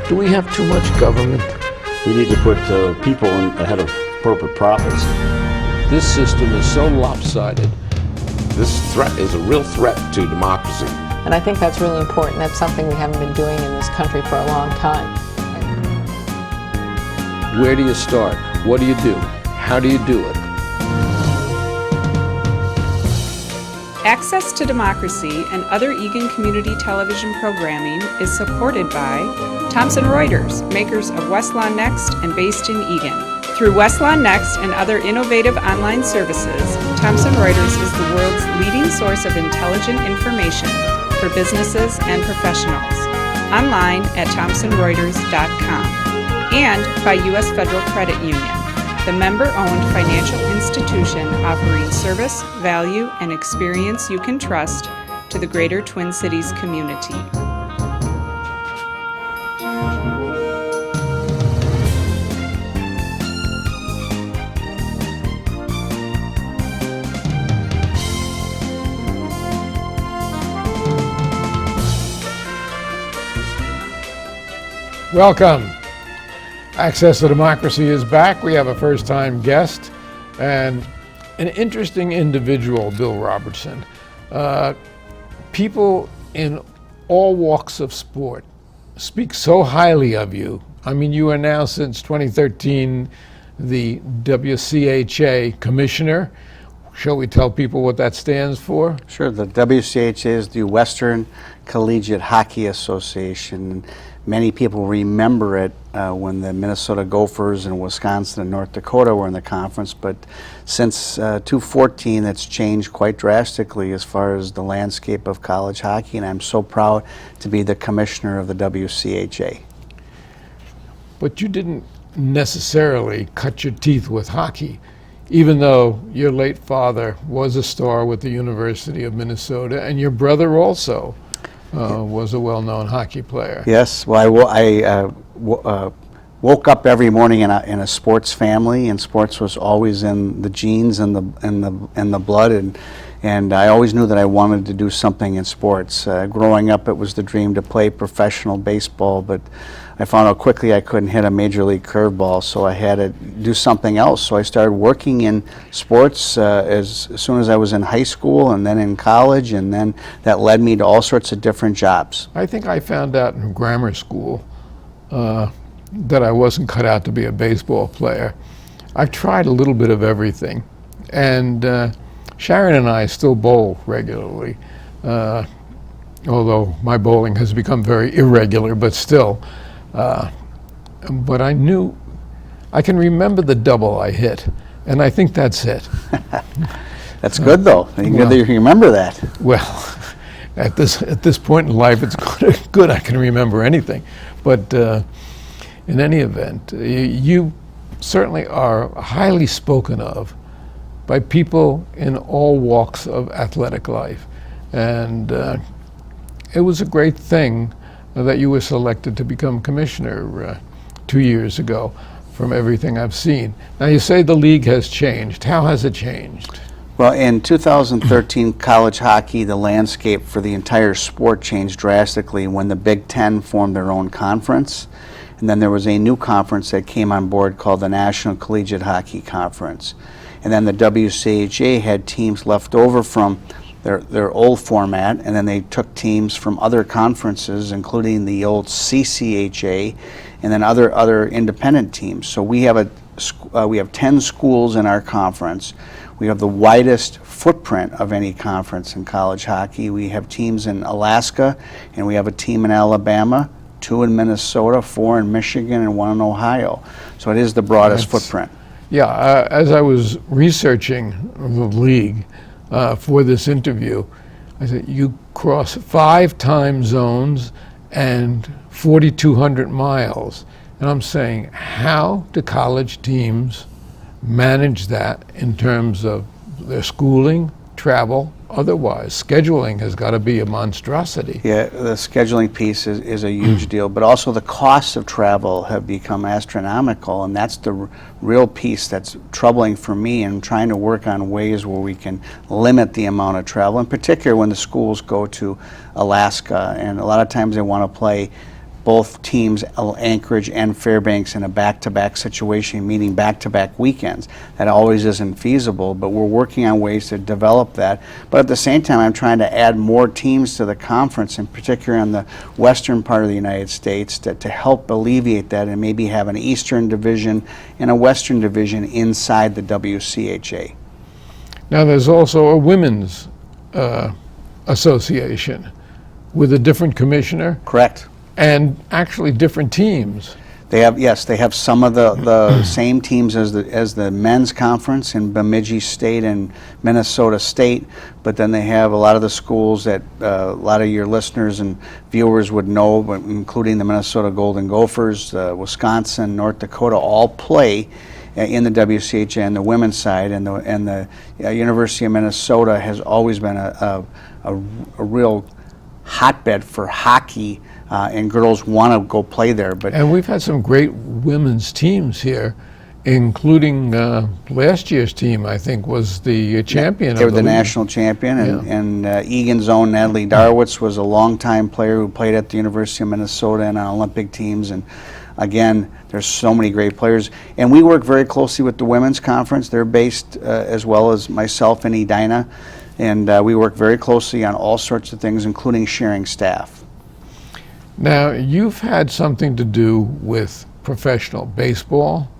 Do we have too much government? We need to put people ahead of corporate profits. This system is so lopsided. This threat is a real threat to democracy. And I think that's really important. That's something we haven't been doing in this country for a long time. Where do you start? What do you do? How do you do it? Access to Democracy and other Eagan community television programming is supported by Thomson Reuters, makers of Westlaw Next and based in Eagan. Through Westlaw Next and other innovative online services, Thomson Reuters is the world's leading source of intelligent information for businesses and professionals. Online at thomsonreuters.com. And by U.S. Federal Credit Union, the member-owned financial institution offering service, value, and experience you can trust to the greater Twin Cities community. Welcome. Access to Democracy is back. We have a first-time guest and an interesting individual, Bill Robertson. People in all walks of sport speak so highly of you. I mean, you are now, since 2013, the WCHA commissioner. Shall we tell people what that stands for? Sure. The WCHA is the Western Collegiate Hockey Association. Many people remember it when the Minnesota Gophers and Wisconsin and North Dakota were in the conference, but since 2014 it's changed quite drastically as far as the landscape of college hockey, and I'm so proud to be the commissioner of the WCHA. But you didn't necessarily cut your teeth with hockey, even though your late father was a star with the University of Minnesota, and your brother also was a well-known hockey player. Yes, well, I woke up every morning in a sports family, and sports was always in the genes and the blood, and I always knew that I wanted to do something in sports. Growing up, it was the dream to play professional baseball, but I found out quickly I couldn't hit a major league curveball, so I had to do something else. So I started working in sports as soon as I was in high school and then in college, and then that led me to all sorts of different jobs. I think I found out in grammar school that I wasn't cut out to be a baseball player. I've tried a little bit of everything, and Sharon and I still bowl regularly, although my bowling has become very irregular, but still. But I knew, I can remember the double I hit, and I think that's it. That's good, though. Good that you remember that. Well, at this point in life, it's good I can remember anything. But in any event, you certainly are highly spoken of by people in all walks of athletic life. And it was a great thing that you were selected to become commissioner 2 years ago, from everything I've seen. Now, you say the league has changed. How has it changed? Well, in 2013, college hockey, the landscape for the entire sport changed drastically when the Big Ten formed their own conference. And then there was a new conference that came on board called the National Collegiate Hockey Conference. And then the WCHA had teams left over from their old format, and then they took teams from other conferences, including the old CCHA, and then other independent teams. So we have 10 schools in our conference. We have the widest footprint of any conference in college hockey. We have teams in Alaska, and we have a team in Alabama, 2 in Minnesota, 4 in Michigan, and 1 in Ohio. So it is the broadest footprint. Yeah, as I was researching the league for this interview, I said, you cross 5 time zones and 4,200 miles. And I'm saying, how do college teams manage that in terms of their schooling, travel, otherwise? Scheduling has got to be a monstrosity. Yeah, the scheduling piece is a huge deal, but also the costs of travel have become astronomical, and that's the real piece that's troubling for me, and trying to work on ways where we can limit the amount of travel, in particular when the schools go to Alaska, and a lot of times they want to play both teams, Anchorage and Fairbanks, in a back-to-back situation, meaning back-to-back weekends. That always isn't feasible, but we're working on ways to develop that. But at the same time, I'm trying to add more teams to the conference, in particular on the western part of the United States, to help alleviate that and maybe have an Eastern Division and a Western Division inside the WCHA. Now, there's also a women's association with a different commissioner Correct. and actually different teams. They have, yes, they have some of the same teams as the men's conference in Bemidji State and Minnesota State, but then they have a lot of the schools that a lot of your listeners and viewers would know, including the Minnesota Golden Gophers, Wisconsin, North Dakota, all play in the WCHA and the women's side, and the University of Minnesota has always been a real hotbed for hockey, and girls want to go play there. And we've had some great women's teams here, including last year's team, I think, was the champion. They were the national champion, and Egan's own Natalie Darwitz was a longtime player who played at the University of Minnesota and on Olympic teams. And again, there's so many great players. And we work very closely with the Women's Conference. They're based, as well as myself in Edina. And we work very closely on all sorts of things, including sharing staff. Now, you've had something to do with professional baseball,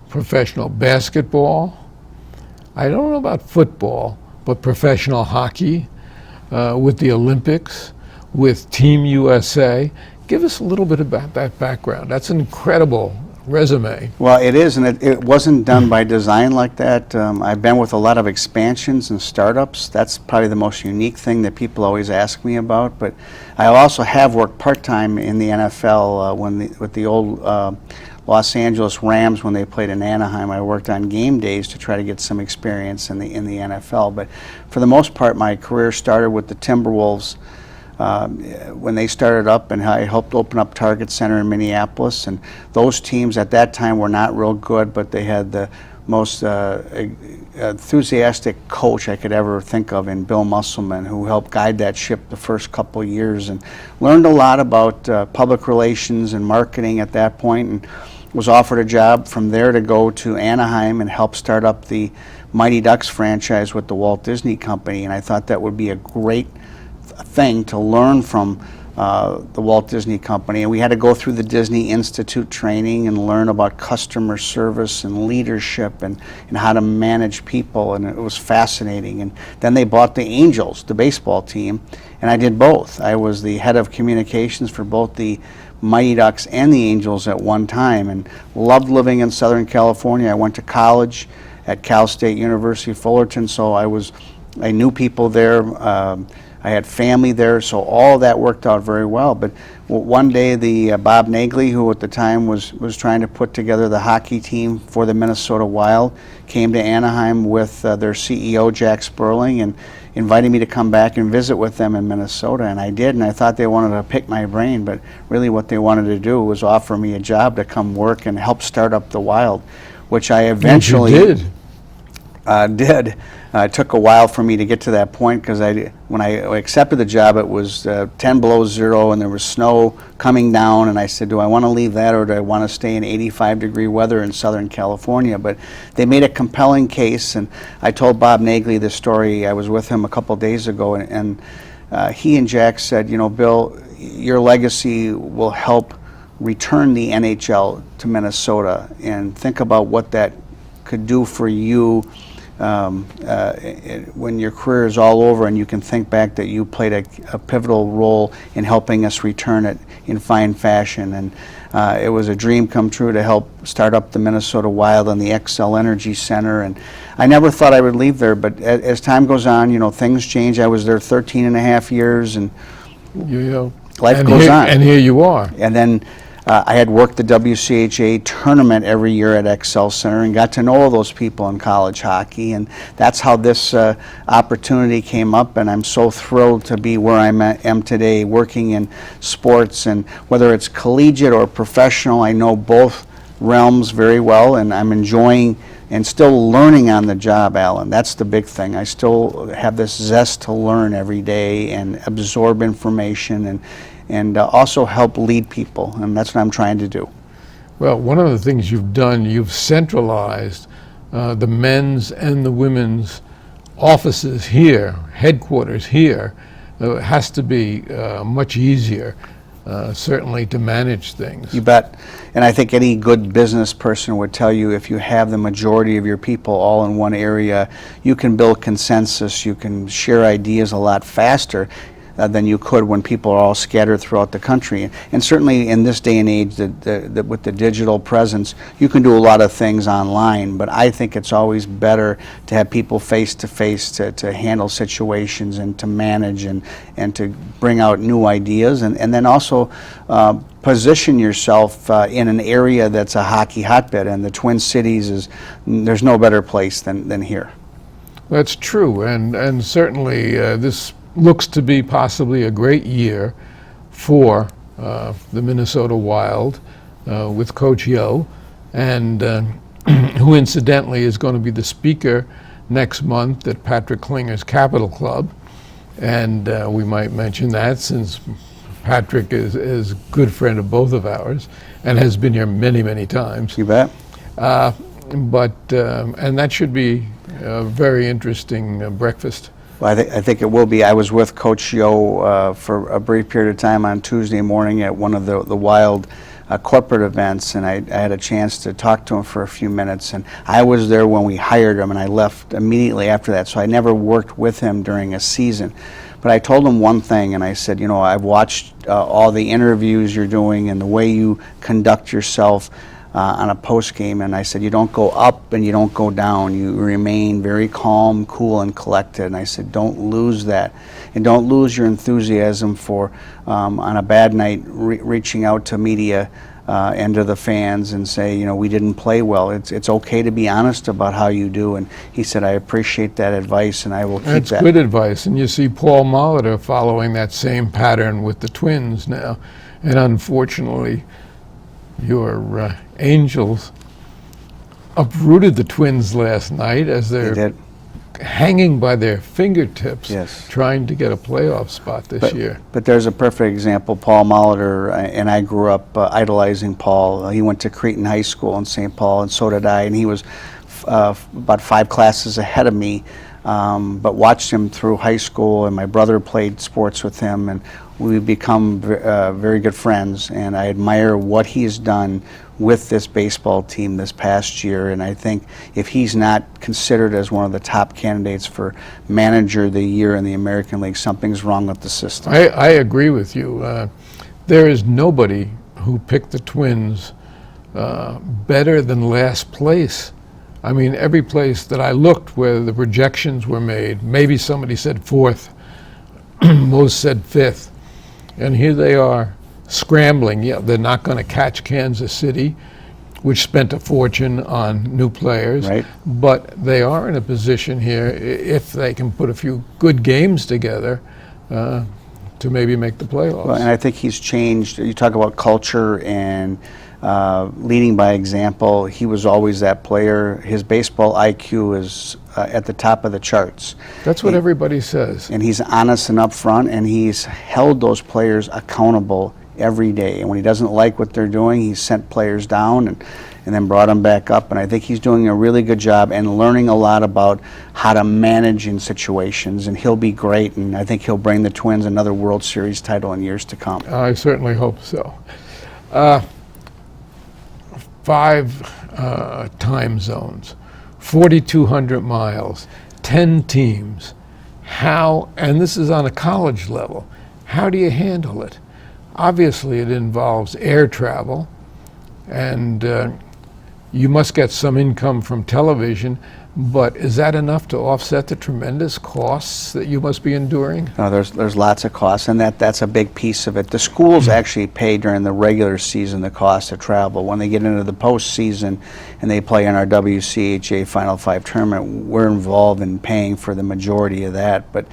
professional basketball. I don't know about football, but professional hockey, with the Olympics, with Team USA. Give us a little bit about that background. That's an incredible resume. Well, it is, and it wasn't done by design like that. I've been with a lot of expansions and startups. That's probably the most unique thing that people always ask me about. But I also have worked part-time in the NFL with the old Los Angeles Rams when they played in Anaheim. I worked on game days to try to get some experience in the NFL. But for the most part, my career started with the Timberwolves. When they started up, and I helped open up Target Center in Minneapolis, and those teams at that time were not real good, but they had the most enthusiastic coach I could ever think of in Bill Musselman, who helped guide that ship the first couple of years, and learned a lot about public relations and marketing at that point, and was offered a job from there to go to Anaheim and help start up the Mighty Ducks franchise with the Walt Disney Company. And I thought that would be a great thing to learn from the Walt Disney Company. And we had to go through the Disney Institute training and learn about customer service and leadership and how to manage people, and it was fascinating. And then they bought the Angels, the baseball team, and I did both. I was the head of communications for both the Mighty Ducks and the Angels at one time, and loved living in Southern California. I went to college at Cal State University Fullerton, so I knew people there. I had family there, so all that worked out very well. But one day, the Bob Nagley, who at the time was trying to put together the hockey team for the Minnesota Wild, came to Anaheim with their CEO, Jack Sperling, and invited me to come back and visit with them in Minnesota. And I did, and I thought they wanted to pick my brain, but really what they wanted to do was offer me a job to come work and help start up the Wild, which I eventually did. It took a while for me to get to that point, because when I accepted the job, it was 10 below zero and there was snow coming down, and I said, do I want to leave that, or do I want to stay in 85-degree weather in Southern California? But they made a compelling case, and I told Bob Nagley this story. I was with him a couple days ago, and he and Jack said, you know, Bill, your legacy will help return the NHL to Minnesota, and think about what that could do for you when your career is all over, and you can think back that you played a pivotal role in helping us return it in fine fashion. And it was a dream come true to help start up the Minnesota Wild and the Xcel Energy Center. And I never thought I would leave there, but as time goes on, you know, things change. I was there 13 and a half years, and life goes on. And here you are. And then I had worked the WCHA tournament every year at Xcel Center and got to know all those people in college hockey, and that's how this opportunity came up. And I'm so thrilled to be where I am today, working in sports, and whether it's collegiate or professional, I know both realms very well, and I'm enjoying and still learning on the job, Alan. That's the big thing. I still have this zest to learn every day and absorb information and also help lead people, and that's what I'm trying to do. Well, one of the things you've done, you've centralized the men's and the women's offices here, headquarters here. It has to be much easier, certainly, to manage things. You bet. And I think any good business person would tell you, if you have the majority of your people all in one area, you can build consensus, you can share ideas a lot faster than you could when people are all scattered throughout the country. And certainly in this day and age, with the digital presence, you can do a lot of things online, but I think it's always better to have people face to face to handle situations and to manage and to bring out new ideas, and then also position yourself in an area that's a hockey hotbed, and the Twin Cities there's no better place than here. That's true, and certainly this looks to be possibly a great year for the Minnesota Wild with Coach Yo, and who incidentally is going to be the speaker next month at Patrick Klinger's Capital Club. And we might mention that, since Patrick is a good friend of both of ours and has been here many, many times. You bet. And that should be a very interesting breakfast. Well, I think it will be. I was with Coach Yo for a brief period of time on Tuesday morning at one of the Wild corporate events, and I had a chance to talk to him for a few minutes. And I was there when we hired him, and I left immediately after that, so I never worked with him during a season. But I told him one thing, and I said, you know, I've watched all the interviews you're doing and the way you conduct yourself on a post game, and I said, you don't go up and you don't go down. You remain very calm, cool, and collected. And I said, don't lose that, and don't lose your enthusiasm for on a bad night reaching out to media and to the fans and say, you know, we didn't play well. It's okay to be honest about how you do. And he said, I appreciate that advice, and I will keep that. That's good advice. And you see Paul Molitor following that same pattern with the Twins now, and unfortunately, your Angels uprooted the Twins last night as they're hanging by their fingertips, trying to get a playoff spot this year. But there's a perfect example. Paul Molitor, and I grew up idolizing Paul. He went to Cretin High School in St. Paul, and so did I, and he was about 5 classes ahead of me, but watched him through high school, and my brother played sports with him, and we've become very good friends, and I admire what he's done with this baseball team this past year. And I think if he's not considered as one of the top candidates for Manager of the Year in the American League, something's wrong with the system. I agree with you. There is nobody who picked the Twins better than last place. I mean, every place that I looked where the projections were made, maybe somebody said 4th, most said 5th. And here they are scrambling. Yeah, they're not going to catch Kansas City, which spent a fortune on new players. Right. But they are in a position here, if they can put a few good games together, to maybe make the playoffs. Well, and I think he's changed. You talk about culture and leading by example. He was always that player. His baseball IQ is at the top of the charts. That's what everybody says. And he's honest and upfront, and he's held those players accountable every day. And when he doesn't like what they're doing, he's sent players down and then brought them back up. And I think he's doing a really good job and learning a lot about how to manage in situations. And he'll be great, and I think he'll bring the Twins another World Series title in years to come. I certainly hope so. 5 time zones, 4,200 miles, 10 teams. How, and this is on a college level, how do you handle it? Obviously, it involves air travel, and you must get some income from television, but is that enough to offset the tremendous costs that you must be enduring? No, there's lots of costs, and that's a big piece of it. The schools actually pay during the regular season the cost of travel. When they get into the postseason and they play in our WCHA Final 5 tournament, we're involved in paying for the majority of that. But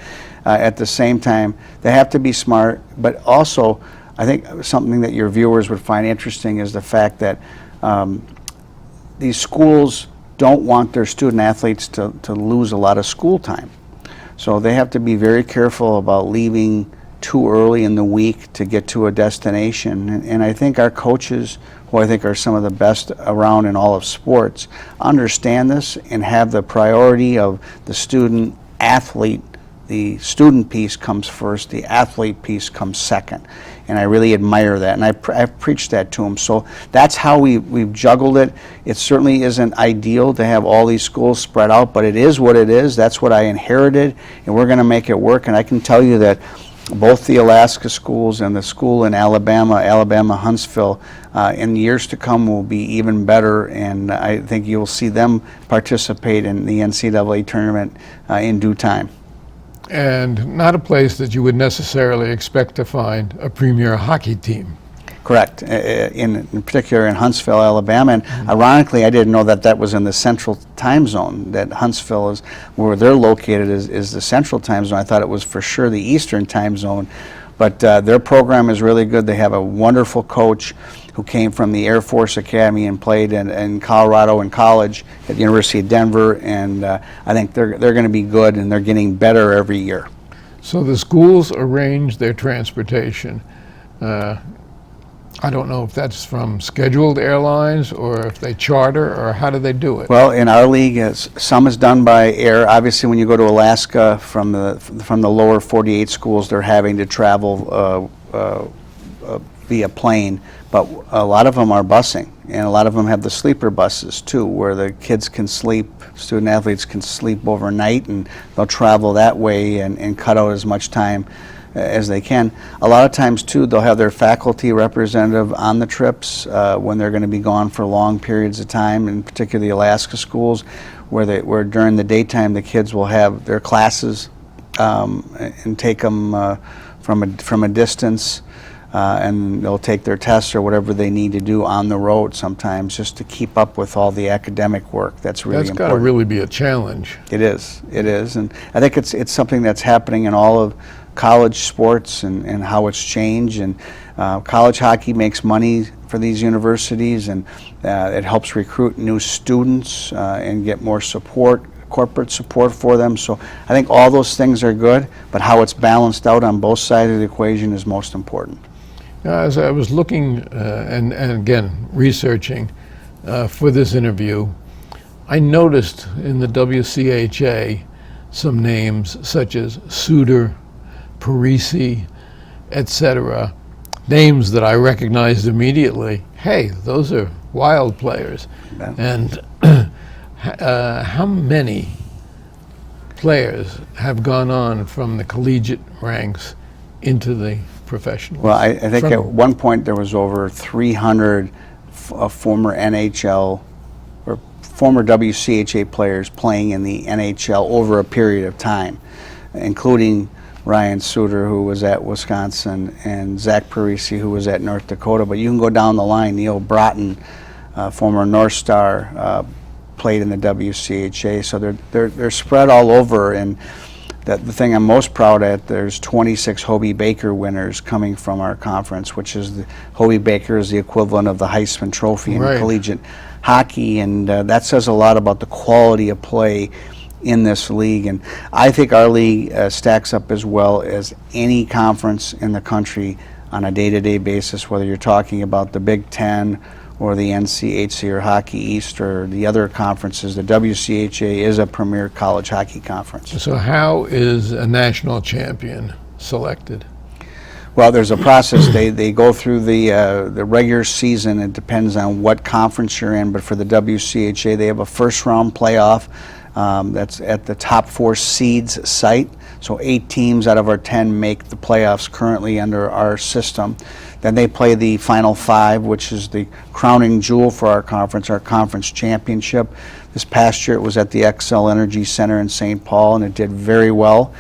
at the same time, they have to be smart. But also, I think something that your viewers would find interesting is the fact that these schools don't want their student athletes to lose a lot of school time. So they have to be very careful about leaving too early in the week to get to a destination. And I think our coaches, who I think are some of the best around in all of sports, understand this and have the priority of the student athlete. The student piece comes first, the athlete piece comes second. And I really admire that, and I've preached that to them. So that's how we've juggled it. It certainly isn't ideal to have all these schools spread out, but it is what it is. That's what I inherited, and we're going to make it work. And I can tell you that both the Alaska schools and the school in Alabama Huntsville, in years to come will be even better, and I think you'll see them participate in the NCAA tournament in due time. And not a place that you would necessarily expect to find a premier hockey team. Correct. In particular in Huntsville, Alabama. And ironically, I didn't know that was in the central time zone, that Huntsville is where they're located is the central time zone. I thought it was for sure the eastern time zone. But their program is really good. They have a wonderful coach who came from the Air Force Academy and played in Colorado in college at the University of Denver. And I think they're going to be good, and they're getting better every year. So the schools arrange their transportation. I don't know if that's from scheduled airlines or if they charter, or how do they do it? Well, in our league, some is done by air. Obviously, when you go to Alaska from the lower 48 schools, they're having to travel via plane. But a lot of them are busing, and a lot of them have the sleeper buses too, where the kids can sleep, student athletes can sleep overnight, and they'll travel that way and cut out as much time as they can. A lot of times too, they'll have their faculty representative on the trips when they're going to be gone for long periods of time, in particular the Alaska schools, where during the daytime the kids will have their classes and take them from a distance, and they'll take their tests or whatever they need to do on the road sometimes, just to keep up with all the academic work. That's really important. That's got to really be a challenge. It is, and I think it's something that's happening in all of college sports and how it's changed. And college hockey makes money for these universities, and it helps recruit new students and get more support, corporate support for them. So I think all those things are good, but how it's balanced out on both sides of the equation is most important. As I was looking and again researching for this interview, I noticed in the WCHA some names such as Suter, Parisi, etc., names that I recognized immediately. Hey, those are Wild players. Yeah. And how many players have gone on from the collegiate ranks into the professionals? Well, I think at one point there was over 300 former NHL or former WCHA players playing in the NHL over a period of time, including Ryan Suter, who was at Wisconsin, and Zach Parisi, who was at North Dakota. But you can go down the line. Neil Broughton, former North Star, played in the WCHA. So they're spread all over. And the thing I'm most proud at, there's 26 Hobey Baker winners coming from our conference, which is the Hobey Baker is the equivalent of the Heisman Trophy in collegiate hockey, and that says a lot about the quality of play in this league. And I think our league stacks up as well as any conference in the country on a day-to-day basis, whether you're talking about the Big Ten or the NCHC or Hockey East or the other conferences. The WCHA is a premier college hockey conference. So how is a national champion selected? Well, there's a process. They go through the regular season. It depends on what conference you're in, but for the WCHA, they have a first-round playoff. That's at the top 4 seeds site. So 8 teams out of our 10 make the playoffs currently under our system. Then they play the Final 5, which is the crowning jewel for our conference championship. This past year it was at the Xcel Energy Center in St. Paul, and it did very well.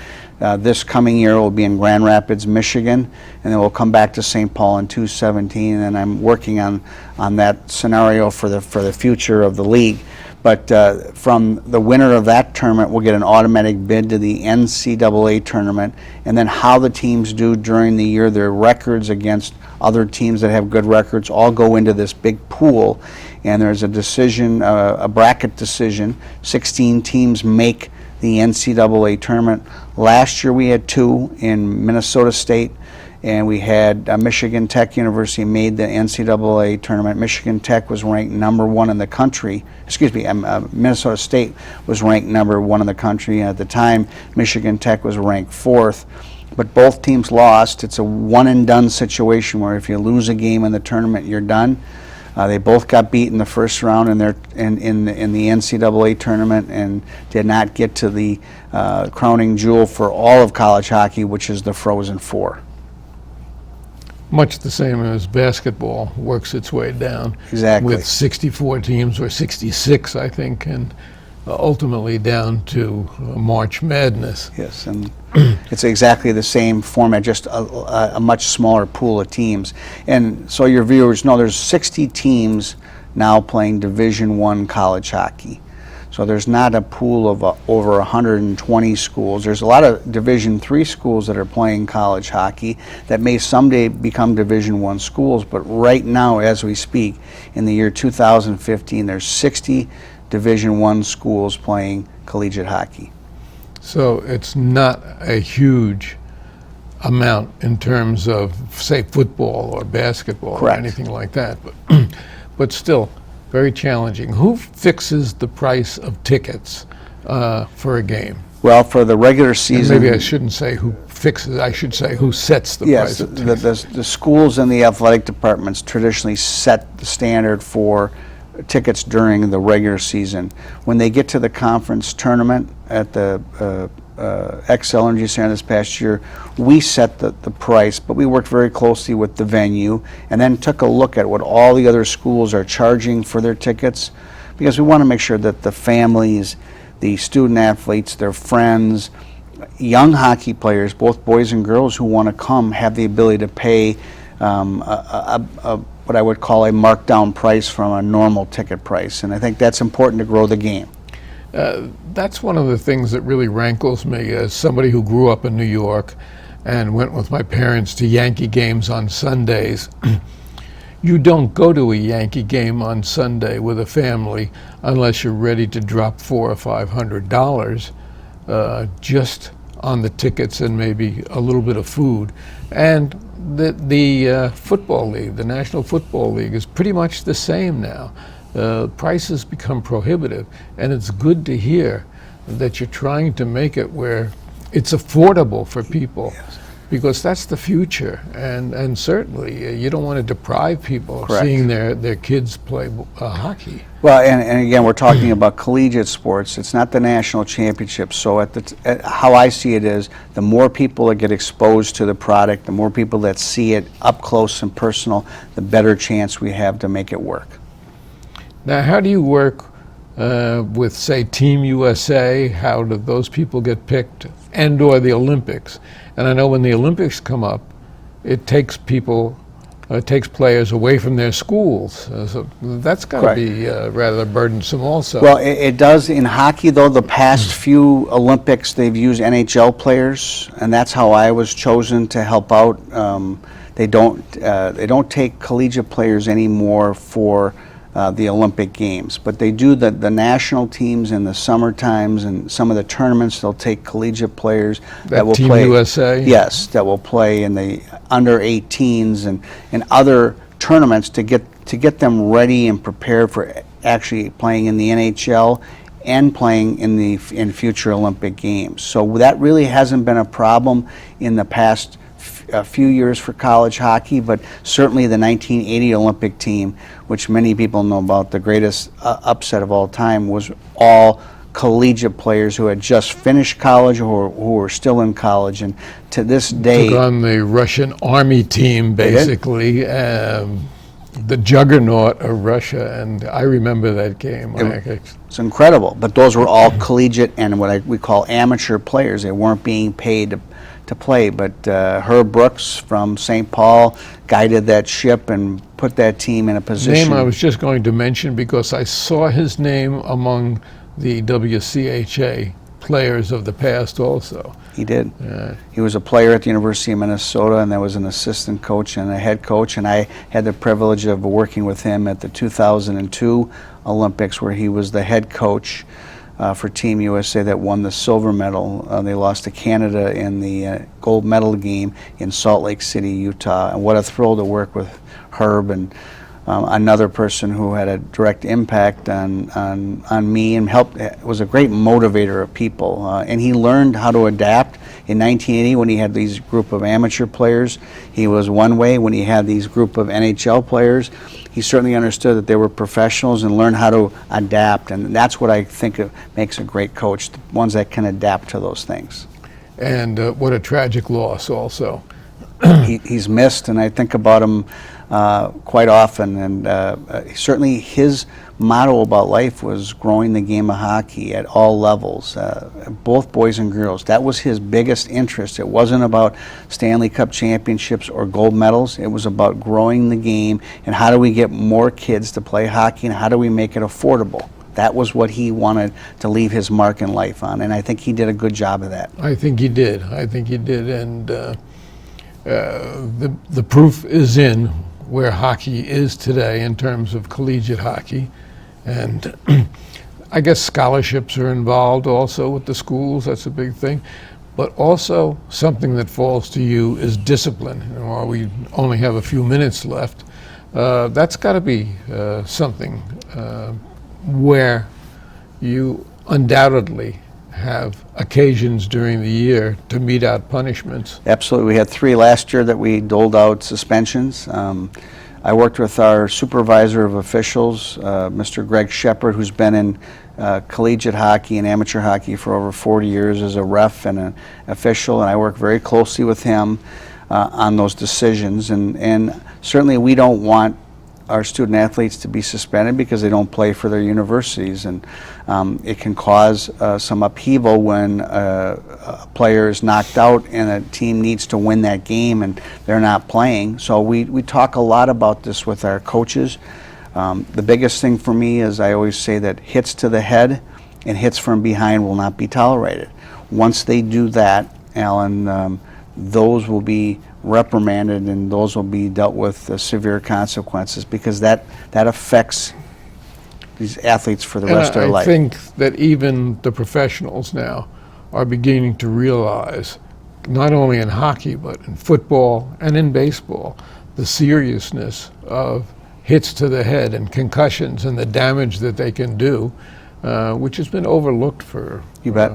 This coming year will be in Grand Rapids, Michigan, and then we'll come back to St. Paul in 2017, and I'm working on that scenario for the future of the league. But from the winner of that tournament will get an automatic bid to the NCAA tournament, and then how the teams do during the year, their records against other teams that have good records, all go into this big pool, and there's a decision, a bracket decision. 16 teams make the NCAA tournament. Last year we had 2 in Minnesota State, and we had Michigan Tech University made the NCAA tournament. Michigan Tech was ranked number 1 in the country. Excuse me, Minnesota State was ranked number 1 in the country, and at the time Michigan Tech was ranked 4th. But both teams lost. It's a one-and-done situation where if you lose a game in the tournament, you're done. They both got beat in the first round in the NCAA tournament and did not get to the crowning jewel for all of college hockey, which is the Frozen Four. Much the same as basketball works its way down. Exactly. With 64 teams, or 66, I think, and ultimately down to March Madness. Yes, and it's exactly the same format, just a much smaller pool of teams. And so your viewers know there's 60 teams now playing Division I college hockey. So there's not a pool of over 120 schools. There's a lot of Division III schools that are playing college hockey that may someday become Division I schools, but right now, as we speak, in the year 2015, there's 60 Division I schools playing collegiate hockey. So it's not a huge amount in terms of, say, football or basketball. Correct. Or anything like that, but still very challenging. Who fixes the price of tickets for a game? Well, for the regular season... And maybe I shouldn't say who fixes, I should say who sets the yes, price of tickets. the schools and the athletic departments traditionally set the standard for tickets during the regular season. When they get to the conference tournament at the XL Energy Center this past year, we set the price, but we worked very closely with the venue and then took a look at what all the other schools are charging for their tickets, because we want to make sure that the families, the student athletes, their friends, young hockey players, both boys and girls who want to come, have the ability to pay what I would call a markdown price from a normal ticket price. And I think that's important to grow the game. That's one of the things that really rankles me as somebody who grew up in New York and went with my parents to Yankee games on Sundays. You don't go to a Yankee game on Sunday with a family unless you're ready to drop $400 or $500 just on the tickets and maybe a little bit of food. And the Football League, the National Football League, is pretty much the same now. Prices become prohibitive, and it's good to hear that you're trying to make it where it's affordable for people. Yes. Because that's the future, and certainly you don't want to deprive people of seeing their kids play hockey. Well, and again, we're talking about collegiate sports. It's not the national championship. So how I see it is, the more people that get exposed to the product, the more people that see it up close and personal, the better chance we have to make it work. Now, how do you work with, say, Team USA? How do those people get picked, and or the Olympics? And I know when the Olympics come up, it takes players away from their schools. So that's got to be rather burdensome also. Well, it does in hockey, though. The past few Olympics, they've used NHL players, and that's how I was chosen to help out. They don't take collegiate players anymore for the Olympic Games, but they do the national teams in the summer times, and some of the tournaments they'll take collegiate players that will Team play. USA? Yes, that will play in the under 18s and other tournaments to get them ready and prepared for actually playing in the NHL and playing in future Olympic Games. So that really hasn't been a problem in the past a few years for college hockey, but certainly the 1980 Olympic team, which many people know about, the greatest upset of all time, was all collegiate players who had just finished college or who were still in college, and to this day took on the Russian army team, basically, the juggernaut of Russia, and I remember that game. It's incredible, but those were all collegiate and what we call amateur players. They weren't being paid to play, but Herb Brooks from St. Paul guided that ship and put that team in a position. Name I was just going to mention because I saw his name among the WCHA players of the past also. He did. He was a player at the University of Minnesota, and there was an assistant coach and a head coach, and I had the privilege of working with him at the 2002 Olympics, where he was the head coach for Team USA that won the silver medal. They lost to Canada in the gold medal game in Salt Lake City, Utah. And what a thrill to work with Herb, and another person who had a direct impact on me and was a great motivator of people. And he learned how to adapt. In 1980, when he had these group of amateur players, he was one way. When he had these group of NHL players, he certainly understood that they were professionals and learned how to adapt. And that's what I think makes a great coach, the ones that can adapt to those things. And what a tragic loss also. He's missed, and I think about him quite often. And certainly his motto about life was growing the game of hockey at all levels, both boys and girls. That was his biggest interest. It wasn't about Stanley Cup championships or gold medals. It was about growing the game and how do we get more kids to play hockey and how do we make it affordable. That was what he wanted to leave his mark in life on, and I think he did a good job of that. I think he did. And the proof is in where hockey is today in terms of collegiate hockey. And I guess scholarships are involved also with the schools. That's a big thing. But also something that falls to you is discipline. And while we only have a few minutes left, that's got to be something where you undoubtedly have occasions during the year to mete out punishments. Absolutely. We had 3 last year that we doled out suspensions. I worked with our supervisor of officials, Mr. Greg Shepard, who's been in collegiate hockey and amateur hockey for over 40 years as a ref and an official, and I work very closely with him on those decisions. And certainly we don't want our student athletes to be suspended because they don't play for their universities, and it can cause some upheaval when a player is knocked out and a team needs to win that game and they're not playing. So we talk a lot about this with our coaches. The biggest thing for me is I always say that hits to the head and hits from behind will not be tolerated. Once they do that, Alan, those will be reprimanded and those will be dealt with severe consequences, because that affects these athletes for the rest of their life. I think that even the professionals now are beginning to realize, not only in hockey but in football and in baseball, the seriousness of hits to the head and concussions and the damage that they can do, which has been overlooked for. You bet.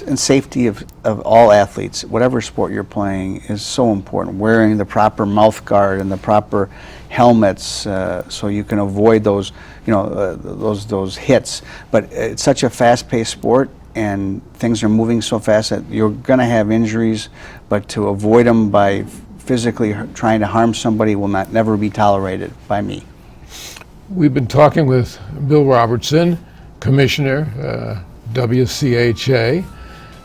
And safety of all athletes, whatever sport you're playing, is so important. Wearing the proper mouth guard and the proper helmets so you can avoid those, those hits. But it's such a fast-paced sport, and things are moving so fast that you're going to have injuries. But to avoid them by physically trying to harm somebody will never be tolerated by me. We've been talking with Bill Robertson, Commissioner, WCHA.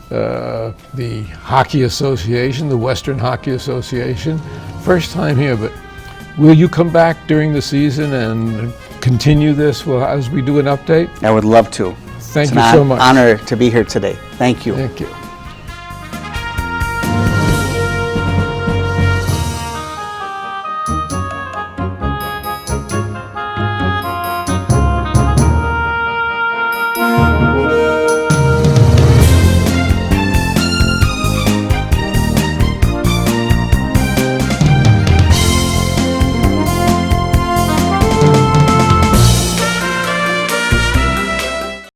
The Hockey Association, the Western Hockey Association. First time here, but will you come back during the season and continue this as we do an update? I would love to. Thank you so much. It's an honor to be here today. Thank you. Thank you.